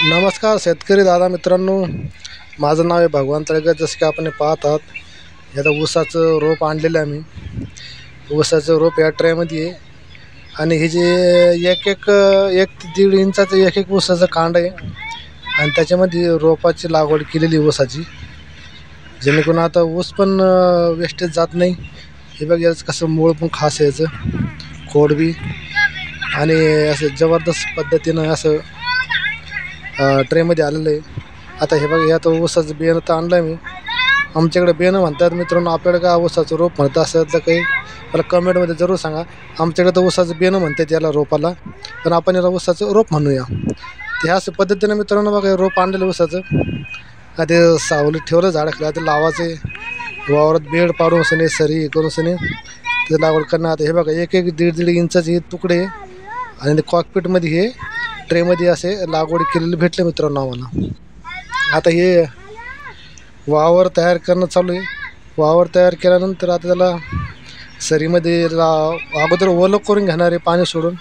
नमस्कार शेतकरी दादा मित्रांनो, माझं नाव आहे भगवान तळेकर. जसं की आपण पाहत आहात, याचा ऊसाचं रोप आणलेलं आहे मी. ऊसाचं रोप या ट्रेमध्ये आहे आणि हे जे एक ते दीड इंचाचं एक ऊसाचं कांड आहे आणि त्याच्यामध्ये रोपाची लागवड केलेली ऊसाची, जेणेकरून आता ऊस पण वेस्टेज जात नाही. हे बघ, याचं कसं मूळ पण खास आहे, याचं खोड बी आणि असं जबरदस्त पद्धतीनं असं ट्रेमध्ये आलेलं आहे. आता हे बघा, यात ऊसाचं बियाणं तर आणलं आहे मी. आमच्याकडे बियाणं म्हणतात मित्रांनो, आपल्याकडे का ऊसाचं रोप म्हणत असेल तर काही मला कमेंटमध्ये जरूर सांगा. आमच्याकडे तर ऊसाचं बियाणं म्हणतात याला रोपाला, पण आपण याला ऊसाचं रोप म्हणूया. ते ह्या पद्धतीनं मित्रांनो बघा, रोप आणलेलं ऊसाचं ते सावलीत ठेवलं झाडाखाली. ते लावाचे वावरात बेड पाडून सने सरी करून सने ते लागवड करणार. आता हे बघा, एक दीड इंचाचे तुकडे आणि ते कॉकपीटमध्ये हे ट्रेमध्ये असे लागवड केलेले भेटले मित्रांनो आम्हाला. आता हे वावर तयार करणं चालू आहे. वावर तयार केल्यानंतर आता त्याला सरीमध्ये अगोदर ओलं करून घेणार आहे पाणी सोडून,